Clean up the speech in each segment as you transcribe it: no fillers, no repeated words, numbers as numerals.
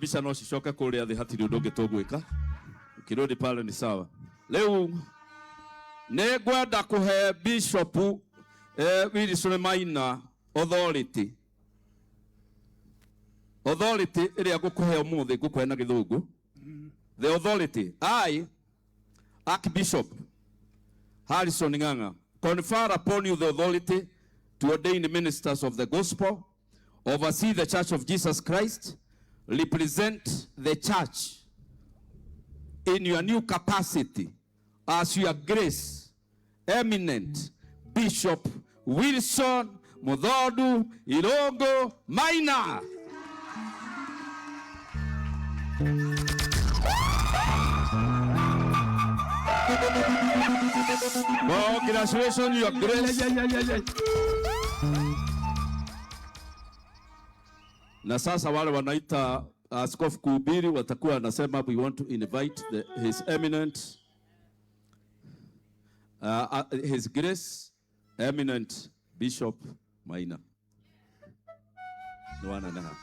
mbica no cicoke kuria thi hatiri undu ungi tugwika. Kirudi pale ni sawa. Leo negwenda kuhe Bishop Wilson Maina authority iria gukuhe umuthi gukuhe na githungu. The authority I, Archbishop Harrison Ng'ang'a, confer upon you the authority to ordain ministers of the gospel, oversee the Church of Jesus Christ, represent the church in your new capacity as your grace, eminent Bishop Wilson Muthodu Irungu Maina. Congratulations, your grace. Na sasa wale wanaita askofu kuhubiri watakuwa wanasema we want to invite his eminent his grace eminent Bishop Maina. No one now.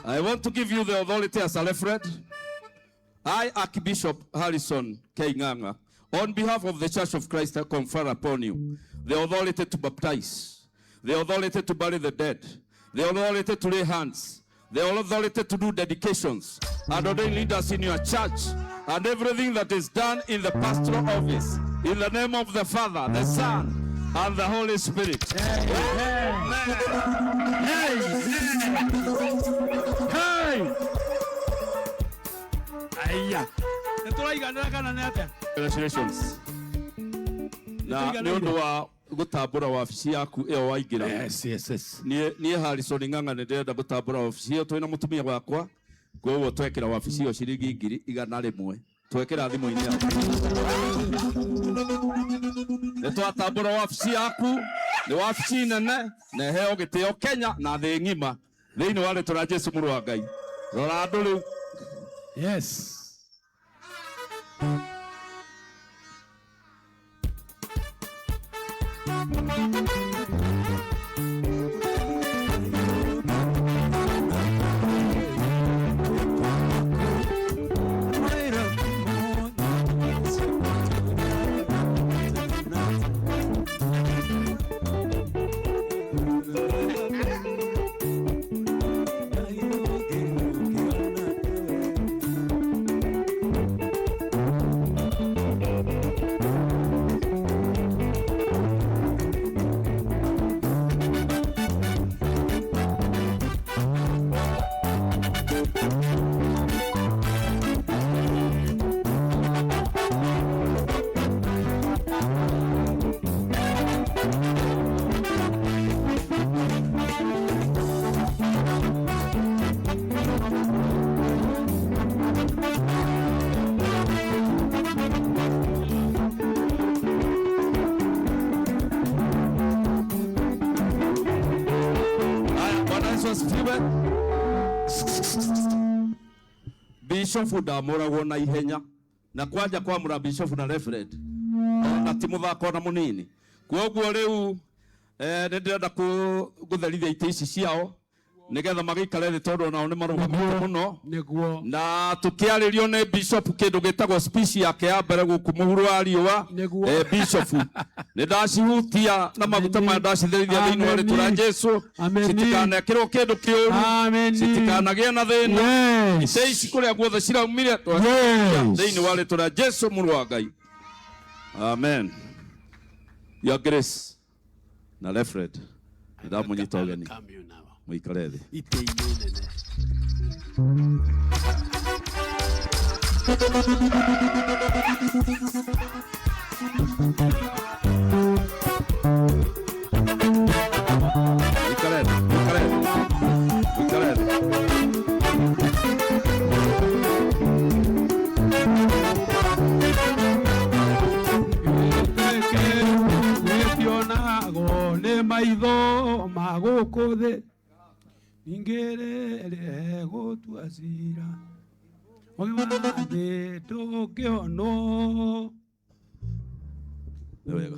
I want to give you the authority as a referent. I, Archbishop Harrison K. Ng'ang'a, on behalf of the Church of Christ, I confer upon you the authority to baptize, the authority to bury the dead, the authority to lay hands, the authority to do dedications, and ordain leaders in your church, and everything that is done in the pastoral office. In the name of the Father, the Son, and the Holy Spirit. Congratulations. Na nĩũndũ wa gũtambũra wabici yaku ĩyo waingĩra. Yes. Niĩ Harrison Ng'ang'a nĩ ndĩrenda gũtambũra wabici ĩyo twĩna mũtumia wakwa. Koguo twekĩra wabici ĩyo ciringi 100,000. Twekĩra thimũ-inĩ yaku. Nĩtwatambũra wabici yaku, nĩ wabici nene, na ĩheo gĩtĩo Kenya na thĩ ng'ima. Thĩinĩ wa rĩtwa rĩa Jesũ mũrũ wa Ngai. Rora andũ rĩu. Yes. Bishop ndamũragwo na ihenya na kwanja kwamũra Bishop na reverend na ti mũthako na mũnini. Kwoguo rĩu nĩ ndĩrenda gũtherithia itĩ ici ciao nĩgetha magĩikare thĩ tondũ nao nĩ marũgamĩte mũno na tũkĩarĩrio nĩ Bishop kĩndũ gĩtagwo speech yake ya mbere gũkũ mũhuro wa riũa. Bishop nĩ ndacihutia na maguta maya ndacitherithia thĩinĩ wa rĩtwa rĩa Jesũ, citikanekĩrwo kĩndũ kĩũru, citikanagĩe na thĩna. Itĩ ici kũrĩa guothe ciraumire thĩinĩ wa rĩtwa rĩa Jesũ mũrũ wa Ngai. Amen. Your grace na reverend ndamũnyita ũgeni. Muikare thĩ. Itĩ-inĩ nene. Maitho magũkũ thĩ ningere gũtua cira thĩ tũkĩonwo. Nĩ wega.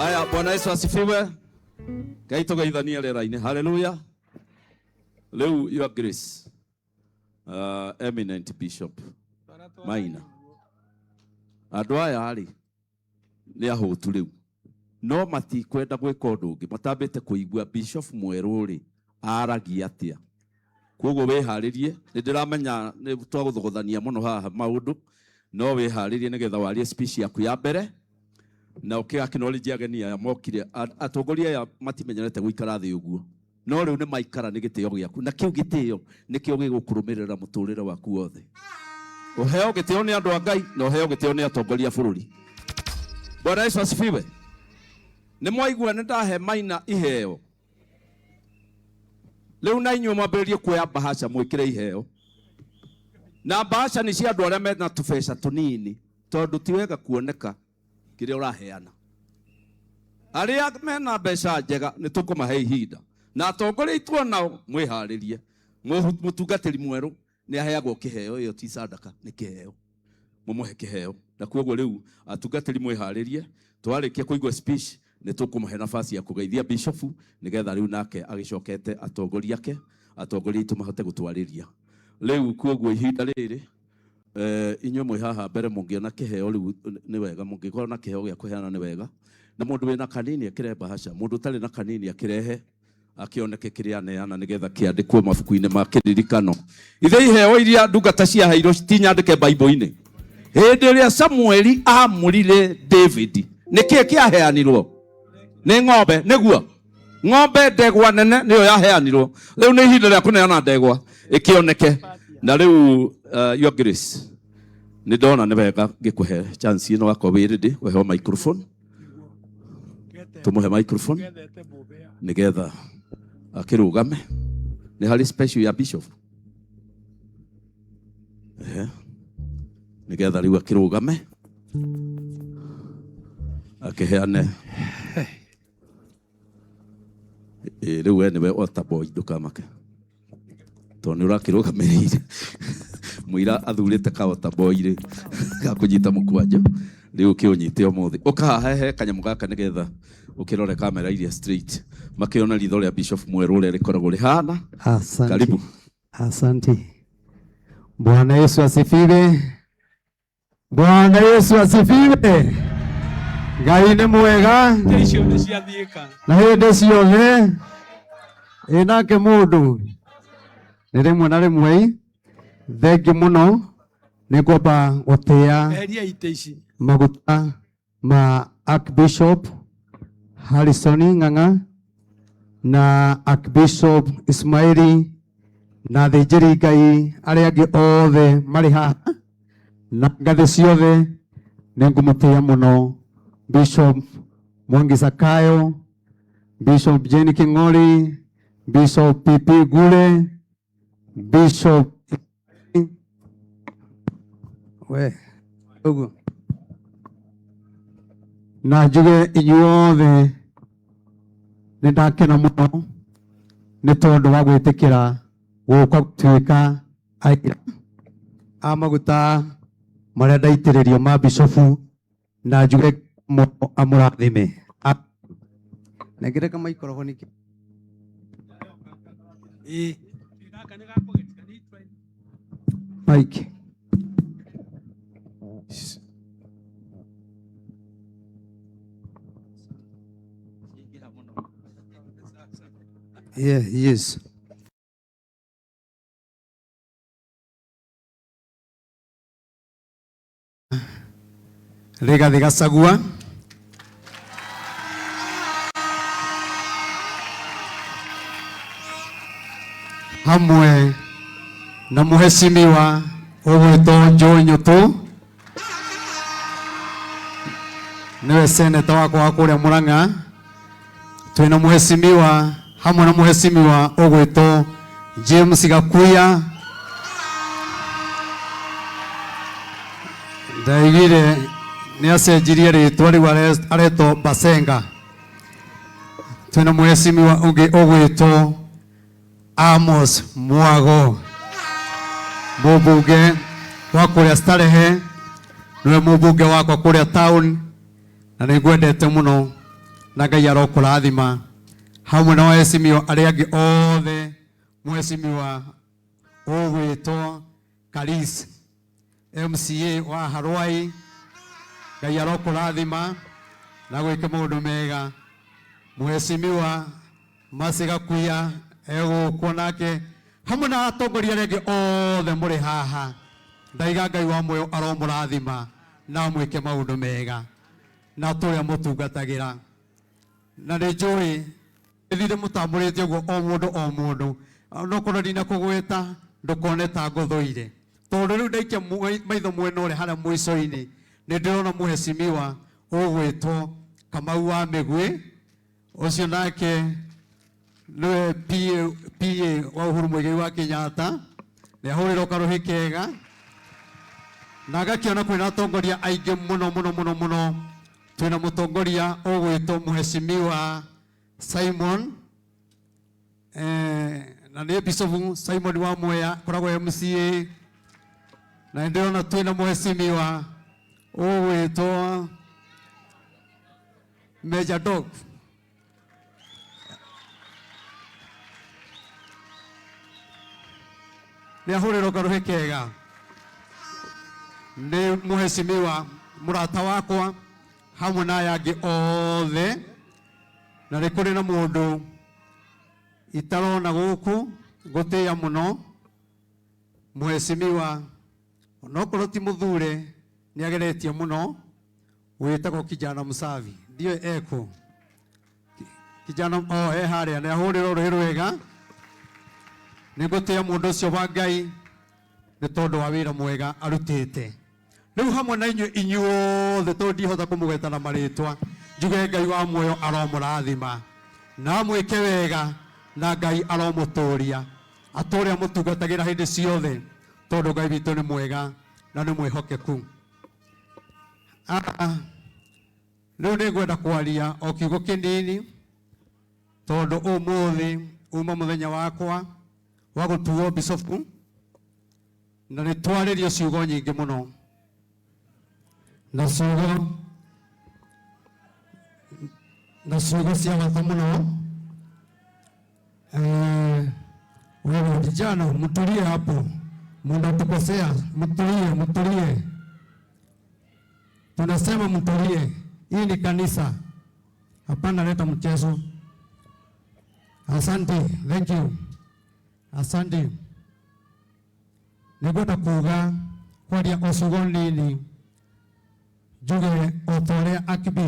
Haya, Bwana Yesu asifiwe. Kaito gaithania rera-ini. Hallelujah. Leu your grace. Eminent Bishop Maina. Andũ aya ari nĩ ahũtu rĩu. No matikwenda gwĩka ũndũ ũngĩ. Matambĩte kũigua Bishop mwerũ rĩ aragia atĩa. Koguo wĩharĩrie. Nĩ ndĩramenya nĩ twagũthũgũthania mũno haha maũndũ. No wĩharĩrie nĩgetha warie speech yaku ya mbere. Na ũkĩacknowledge ageni aya mokire. Atongoria aya matimenyerete gũikara thĩ ũguo. No rĩu nĩ maikara nĩ gĩtĩo gĩaku. Na kĩu gĩtĩo nĩkĩo gĩgũkũrũmĩrĩra mũtũrĩre waku wothe. Ũheo gĩtĩo nĩ andũ a Ngai na ũheo gĩtĩo nĩ atongoria bũrũri. Bwana Yesu asifiwe. Nĩ mwaigua nĩ ndahe Maina iheo. Rĩu na inyuĩ mwambĩrĩrie kuoya bahasha mwĩkĩre iheo. Na bahasha nĩ cia andũ arĩa mena tũbeca tũnini tondũ ti wega kuoneka kĩrĩa ũraheana. Arĩa mena mbeca njega nĩ tũkũmahe ihinda. Na atongoria itu nao mwĩharĩrie. Mũtungatĩri mwerũ nĩ aheagwo kĩheo, ĩyo ti sadaka, nĩ kĩheo. Mumuhe kĩheo. Na koguo rĩu atungatĩri mwĩharĩrie. Twarĩkia kũigua speech nĩ tũkũmahe nafasi ya kũgeithia Bishop nĩgetha rĩu nake agĩcokete atongoria ake, atongoria itu mahote gũtwarĩria. Rĩu koguo ihinda rĩrĩ inyuĩ mwĩ haha mbere mũngĩona kĩheo rĩu nĩ wega, mũngĩkorwo na kĩheo gĩa kũheana nĩ wega. Na mũndũ wĩna kanini akĩrehe bahasha, mũndũ ũtarĩ na kanini akĩrehe akĩoneke kĩrĩa aneana nĩgetha kĩandĩkwo mabuku-inĩ ma kĩririkano. Ithe iheo iria ndungata ciaheirwo citinyandĩke Bible-inĩ. Hĩndĩ ĩrĩa Samueli amũrire David, nĩkĩĩ kĩaheanirwo? Nĩ ng'ombe, nĩguo. Ng'ombe ndegwa nene nĩyo yaheanirwo. Rĩu nĩ ihinda rĩa kũneana ndegwa ĩkĩoneke. Na rĩu your grace nĩ ndona nĩ wega ngĩkũhe chance ĩno wako wĩrĩndĩ kũheo microphone. Tumuhe microphone nĩgetha akĩrũgame. Nĩ harĩ special ya Bishop. Nĩgetha rĩu akĩrũgame akĩheane. Rĩu we nĩwe altar boy ndũkamake. Tondũ nĩ ũrakĩrũgamĩrĩire. Mũira athurĩte ka altar boy rĩ gakũnyita mũkwanjũ. Rĩu ũkĩũnyite ũmũthĩ. Ũkahahe kanyamũ gaka nĩgetha ukirore kamera iria straight makiona ritho rĩa Bishop mwerũ ũrĩa rĩkoragwo rĩhana. Karibu. Asante. Bwana Yesu asifiwe. Bwana Yesu asifiwe. Ngai nĩ mwega. Na hĩndĩ ciothe enake mũndũ nĩ rĩmwe na rĩmwe. Thengi mũno nĩ kwamba gũtĩa maguta ma Archbishop Harrison Ng'ang'a na Archbishop Ismaili na thĩnjĩri Ngai arĩa angĩ othe marĩ haha na ngathĩ ciothe nĩ ngũmũtĩa mũno. Bishop Mwangi Zakayo, Bishop Jenny King'ori, Bishop Pipi Gule, Bishop na njuge inyuothe nĩ ndakena mũno nĩ tondũ wa gwĩtĩkĩra gũka gũtuĩka aira a maguta marĩa ndaitĩrĩrio ma Bishop, na njuge amũrathime. Nengere kama microphone iki. Mike. Yeah, yes. Rigathi Gachagua. Hamwe na muheshimiwa ũgwĩtwo Joe Nyotu, nĩwe seneta wakwa wa kũrĩa Murang'a. Twĩna muheshimiwa hamwe na muheshimiwa ũgwĩtwo James Gakuya. Ndaigire nĩ acenjirie rĩtwa rĩu aretwo Basenga. Twĩna muheshimiwa ũngĩ ũgwĩtwo Amos Mwago, mũmbunge wa kũrĩa Starehe, nĩwe mũmbunge wakwa kũrĩa town na nĩngwendete mũno. na Ngai arokũrathima hamwe na wahecimiwa arĩa angĩ othe. Mheshimiwa ũgwĩtwo Karis MCA wa Harwai, Ngai arokũrathima na gwĩke maũndũ mega. Mheshimiwa Mercy Gakuya egũkwo nake hamwe na atongoria arĩa angĩ othe mũrĩ haha. Ndaiga Ngai wa muoyo aromũrathima na mwĩke maũndũ mega na tũrĩa mũtungatagĩra. Na nĩ njũĩ ithire mũtambũrĩte ũguo o mũndũ nokorwo ndina kũgwĩta ndũkone ta ngũthũire, tondũ rĩu ndaikia maitho mwena ũrĩa harĩa mũico-inĩ nĩ ndĩrona Mheshimiwa ũgwĩtwo Kamau wa Mĩgwi, ũcio nake nĩwe PA wa Uhuru Mũigai wa Kenyatta, nĩ ahũrĩrwo karũhĩ kega. Na ngakiona kwĩna atongoria aingĩ mũno. Twĩna mũtongoria ũgwĩtwo Mheshimiwa Simon na nĩ Bishop Simon wa Mwea koragwo MCA, na ndĩrona twĩna Mheshimiwa ũgwĩtwo Major Dog nĩ ahũrĩrwo karũhĩ kega. Nĩ Mheshimiwa mũrata wakwa hamwe na aya angĩ othe, na nĩ kũrĩ na mũndũ itarona gũkũ ngũtĩĩa mũno. Mheshimiwa onokorwo ti mũthure nĩ ageretie mũno, wĩtagwo Kijana Musavi, ndiũĩ eko Kijana harĩa nĩ ahũrĩrwo rũhĩ rwega. Nĩ ngũtĩĩa mũndũ ũcio wa Ngai nĩ tondũ wa wĩra mwega arutĩte. Rĩu hamwe na inyuothe tondũ ndihota kũmũgweta na marĩtwa, njuge Ngai wa muoyo aromũrathima na mwĩke wega na Ngai aromũtũria atũre amũtungatagĩra hĩndĩ ciothe, tondũ Ngai witũ nĩ mwega na nĩ mwĩhokeku. Rĩu nĩ ngwenda kwaria o kiugo kĩnini, tondũ ũmũthĩ uma mũthenya wakwa wa gũtuo Bishop, na nĩ twarĩrio ciugo nyingĩ mũno, na ciugo cia bata mũno. Wewe vijana mtulie hapo, mnatukosea, mtulie. Tunasema mtulie, hii ni kanisa, hapana leta mchezo. Asante, thank you. Asante. Nĩngwenda kuga kwaria o ciugo nini njuge o ta ũrĩa